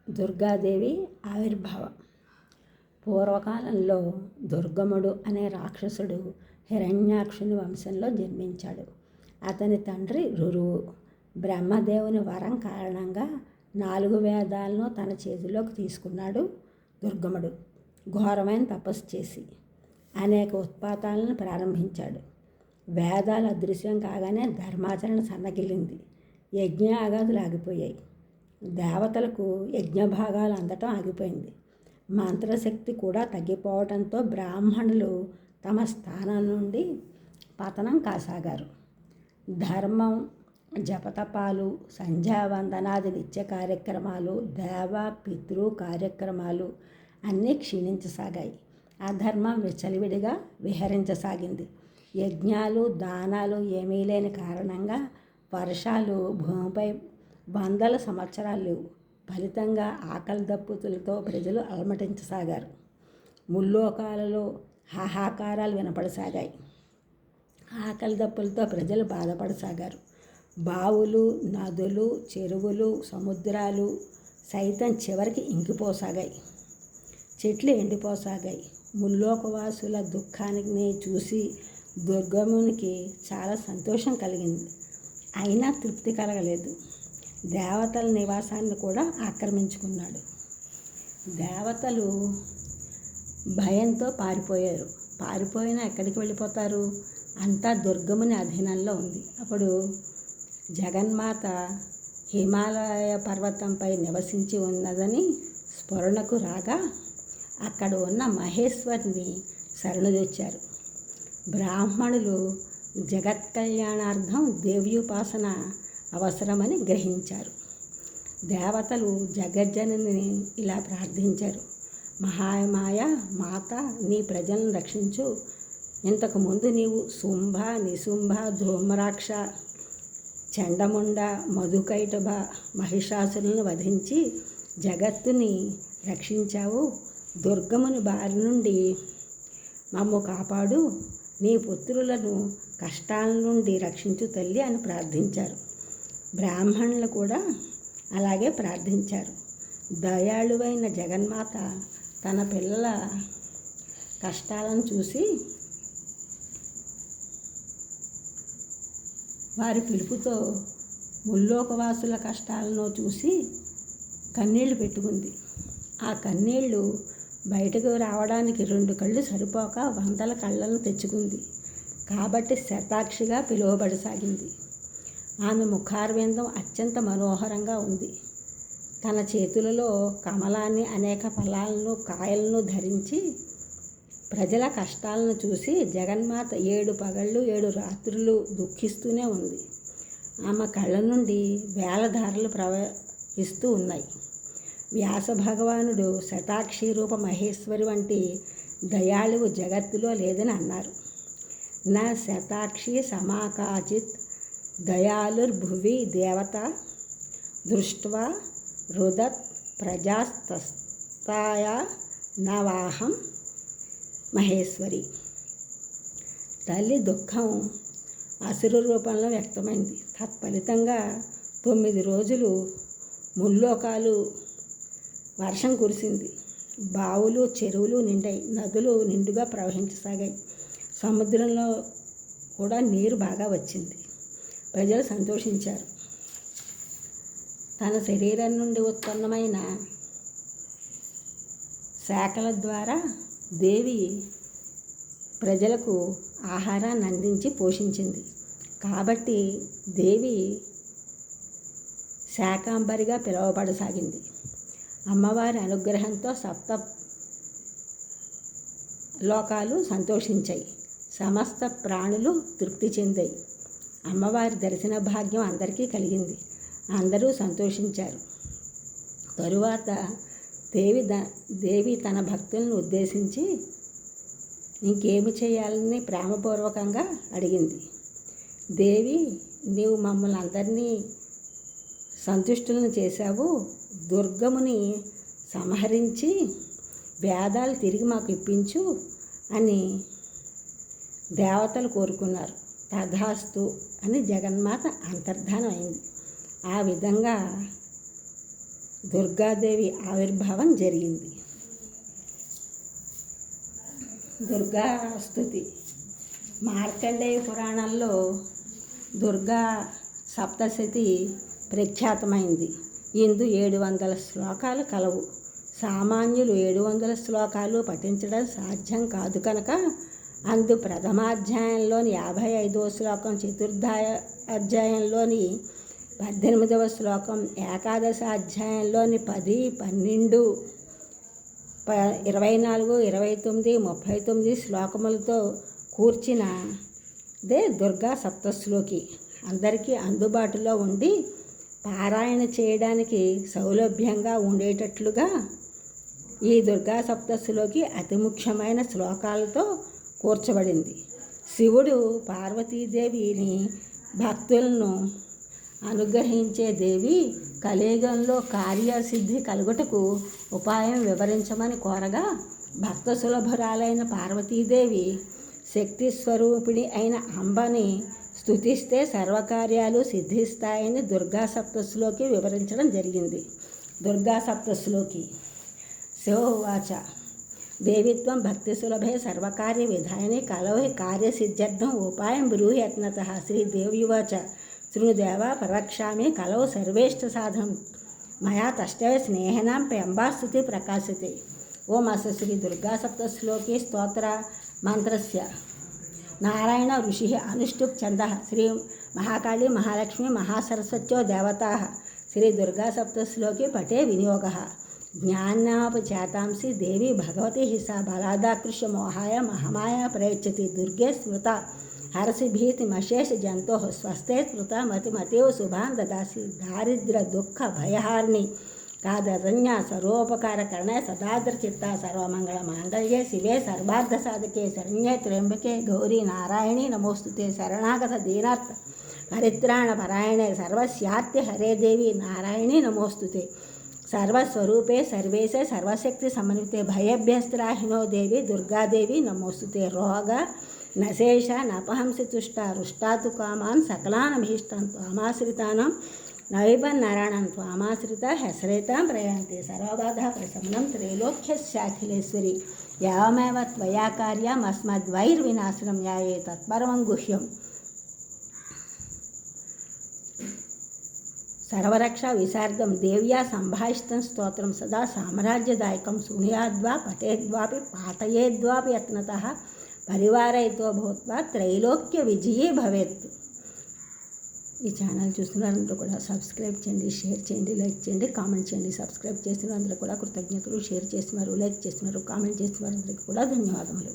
దుర్గాదేవి ఆవిర్భావం. పూర్వకాలంలో దుర్గముడు అనే రాక్షసుడు హిరణ్యాక్షుని వంశంలో జన్మించాడు. అతని తండ్రి రురువు. బ్రహ్మదేవుని వరం కారణంగా 4 వేదాలను తన చేతిలోకి తీసుకున్నాడు దుర్గముడు. ఘోరమైన తపస్సు చేసి అనేక ఉత్పాతాలను ప్రారంభించాడు. వేదాలు అదృశ్యం కాగానే ధర్మాచరణ సన్నగిల్లింది. యజ్ఞయాగాదులు ఆగిపోయాయి. దేవతలకు యజ్ఞభాగాలు అందటం ఆగిపోయింది. మంత్రశక్తి కూడా తగ్గిపోవడంతో బ్రాహ్మణులు తమ స్థానం నుండి పతనం కాసాగారు. ధర్మం, జపతపాలు, సంధ్యావందనాది నిత్య కార్యక్రమాలు, దేవ పితృ కార్యక్రమాలు అన్నీ క్షీణించసాగాయి. అధర్మం విచ్చలవిడిగా విహరించసాగింది. యజ్ఞాలు, దానాలు ఏమీ లేని కారణంగా వర్షాలు భూమిపై 100 సంవత్సరాలు లేవు. ఫలితంగా ఆకలి దప్పుతులతో ప్రజలు అలమటించసాగారు. ముల్లోకాలలో హాహాకారాలు వినపడసాగాయి. ఆకలి దప్పులతో ప్రజలు బాధపడసాగారు. బావులు, నదులు, చెరువులు, సముద్రాలు సైతం చివరికి ఇంకిపోసాగాయి. చెట్లు ఎండిపోసాగాయి. ముల్లోకవాసుల దుఃఖాన్ని చూసి దుర్గమునికి చాలా సంతోషం కలిగింది. అయినా తృప్తి కలగలేదు. దేవతల నివాసాన్ని కూడా ఆక్రమించుకున్నాడు. దేవతలు భయంతో పారిపోయారు. పారిపోయినా ఎక్కడికి వెళ్ళిపోతారు? అంతా దుర్గముని అధీనంలో ఉంది. అప్పుడు జగన్మాత హిమాలయ పర్వతంపై నివసించి ఉన్నదని స్ఫురణకు రాగా అక్కడ ఉన్న మహేశ్వరిని శరణుదొచ్చారు. బ్రాహ్మణులు జగత్ కళ్యాణార్థం దేవ్యుపాసన అవసరమని గ్రహించారు. దేవతలు జగజ్జనని ఇలా ప్రార్థించారు. మహామాయ మాత, నీ ప్రజలను రక్షించు. ఇంతకుముందు నీవు శుంభ, నిశుంభ, ధూమ్రాక్ష, చండముండ, మధుకైటభ మహిషాసులను వధించి జగత్తుని రక్షించావు. దుర్గముని బారి నుండి మమ్ము కాపాడు. నీ పుత్రులను కష్టాల నుండి రక్షించు తల్లి అని ప్రార్థించారు. బ్రాహ్మణులు కూడా అలాగే ప్రార్థించారు. దయాళువైన జగన్మాత తన పిల్లల కష్టాలను చూసి వారి పిలుపుతో ముల్లోకవాసుల కష్టాలను చూసి కన్నీళ్లు పెట్టుకుంది. ఆ కన్నీళ్లు బయటకు రావడానికి 2 కళ్ళు సరిపోక 100 కళ్ళను తెచ్చుకుంది. కాబట్టి శతాక్షిగా పిలువబడసాగింది. ఆమె ముఖారవిందం అత్యంత మనోహరంగా ఉంది. తన చేతులలో కమలాన్ని, అనేక ఫలాలను, కాయలను ధరించి ప్రజల కష్టాలను చూసి జగన్మాత 7 పగళ్ళు 7 రాత్రులు దుఃఖిస్తూనే ఉంది. ఆమె కళ్ళ నుండి వేలధారలు ప్రవహిస్తూ ఉన్నాయి. వ్యాస భగవానుడు శతాక్షి రూప మహేశ్వరి వంటి దయాళువు జగత్తులో లేదని అన్నారు. నా శతాక్షి సమాకాచిత్ దయాళుర్భువి దేవత దృష్ట్వా రుదత్ ప్రజాస్తస్తాయ నవాహం మహేశ్వరి. తల్లి దుఃఖం అసురు రూపంలో వ్యక్తమైంది. తత్ఫలితంగా 9 రోజులు ముల్లోకాలు వర్షం కురిసింది. బావులు, చెరువులు నిండాయి. నదులు నిండుగా ప్రవహించసాగాయి. సముద్రంలో కూడా నీరు బాగా వచ్చింది. ప్రజలు సంతోషించారు. తన శరీరం నుండి ఉత్పన్నమైన శాఖల ద్వారా దేవి ప్రజలకు ఆహారాన్ని అందించి పోషించింది. కాబట్టి దేవి శాకాంబరిగా పిలువబడసాగింది. అమ్మవారి అనుగ్రహంతో 7 లోకాలు సంతోషించాయి. సమస్త ప్రాణులు తృప్తి చెందాయి. అమ్మవారి దర్శన భాగ్యం అందరికీ కలిగింది. అందరూ సంతోషించారు. తరువాత దేవి తన భక్తులను ఉద్దేశించి ఇంకేమి చేయాలని ప్రేమపూర్వకంగా అడిగింది. దేవి, నీవు మమ్మల్ని అందరినీ సంతుష్టులను చేశావు. దుర్గముని సంహరించి వేదాలు తిరిగి మాకు ఇప్పించు అని దేవతలు కోరుకున్నారు. తథాస్తు అని జగన్మాత అంతర్ధానం అయింది. ఆ విధంగా దుర్గాదేవి ఆవిర్భావం జరిగింది. దుర్గా స్తుతి మార్కండేయ పురాణంలో దుర్గా సప్తశతి ప్రఖ్యాతమైంది. ఇందు 700 శ్లోకాలు కలవు. సామాన్యులు 700 శ్లోకాలు పఠించడం సాధ్యం కాదు కనుక అందు ప్రథమాధ్యాయంలోని 55వ శ్లోకం, చతుర్థాధ్యాయంలోని 18వ శ్లోకం, ఏకాదశ అధ్యాయంలోని 10, 12, 24, 29, 39 శ్లోకములతో కూర్చినదే దుర్గా సప్తశ్లోకి. అందరికీ అందుబాటులో ఉండి పారాయణ చేయడానికి సౌలభ్యంగా ఉండేటట్లుగా ఈ దుర్గా సప్తశ్లోకి అతి ముఖ్యమైన శ్లోకాలతో కూర్చబడింది. శివుడు పార్వతీదేవిని భక్తులను అనుగ్రహించే దేవి కలియుగంలో కార్యసిద్ధి కలుగుటకు ఉపాయం వివరించమని కోరగా భక్త సులభురాలైన పార్వతీదేవి శక్తి స్వరూపిణి అయిన అంబని స్తుతిస్తే సర్వకార్యాలు సిద్ధిస్తాయని దుర్గా సప్తశ్లోకి వివరించడం జరిగింది. దుర్గా సప్తశ్లోకి శివోవాచ దేవిత్వం భక్తి సులభే సర్వకార్య విధాయిని కలౌ కార్యసిద్ధ్యర్థం ఉపాయం బ్రూహి యత్నతః. శ్రీదేవ్యువాచ శృణుదేవ ప్రవక్ష్యామి కలౌ సర్వేష్ట సాధనం మయా తష్టవ స్నేహనాం ప్యంబాస్తుతి ప్రకాశతే. ఓం అస శ్రీ దుర్గా సప్తశ్లోకి స్తోత్ర మంత్రస్య నారాయణ ఋషి అనుష్టుప్ ఛంద శ్రీ మహాకాళీ మహాలక్ష్మి మహాసరస్వత్యో దేవతాః. శ్రీ దుర్గా సప్తశ్లోకి పటే వినియోగः. జ్ఞానాపచేతాంసి దేవి భగవతి హిసా బలాదాకృష్య మోహాయ మహమాయ ప్రయచ్చతి. దుర్గే స్మృత హరసి భీతిమశేష జంతో స్వస్తే స్మృత మతిమతేవ శుభాన్ దదాసి. దారిద్ర్య దుఃఖ భయహారిణి కాదరణ్య సర్వోపకారకరణే సదాద్రచిత్త సర్వమంగళ మాంగళ్యే శివే సర్వార్థ సాధకే శరణ్యే త్ర్యంబకే గౌరీ నారాయణీ నమోస్తుతే. శరణాగత దీనార్థ పరిత్రాణ పరాయణే సర్వస్యార్తి హరే దేవి నారాయణీ నమోస్తుతే. సర్వస్వరూపే సర్వేశే సర్వశక్తి సమన్వితే భయభ్యస్త్రాహినో దేవి దుర్గాదేవి నమోస్తుతే. రోగ నశేష నపహంసి తుష్ట రుష్టాతు కామాన్ సకలానభీష్టం త్వామాశ్రితానం నైబన్నారాయణం త్వామాశ్రిత హ్యశ్రేతాం ప్రయాంతి. సర్వబాధ ప్రశమనం త్రైలోక్యస్యాఖిలేశ్వరి యావమేవ త్వయా కార్యం అస్మద్వైర్వినాశనం యాయే తత్పరమం గుహ్యం. సర్వరక్ష విశార్గం దేవ్యా సంభాషితం స్తోత్రం సదా సామ్రాజ్యదాయకం. శృణుయాద్వా పఠేద్వాపి పాఠయేద్వాపి యత్నతః పరివారయితో భూత్వా త్రైలోక్య విజయీ భవేత్. ఈ ఛానల్ చూస్తున్నందుకు కూడా సబ్స్క్రైబ్ చేయండి, షేర్ చేయండి, లైక్ చేయండి, కామెంట్ చేయండి. సబ్స్క్రైబ్ చేస్తున్నందుకు కూడా కృతజ్ఞతలు. షేర్ చేస్తున్నారు, లైక్ చేస్తున్నారు, కామెంట్ చేస్తున్నారు అందరికీ కూడా ధన్యవాదములు.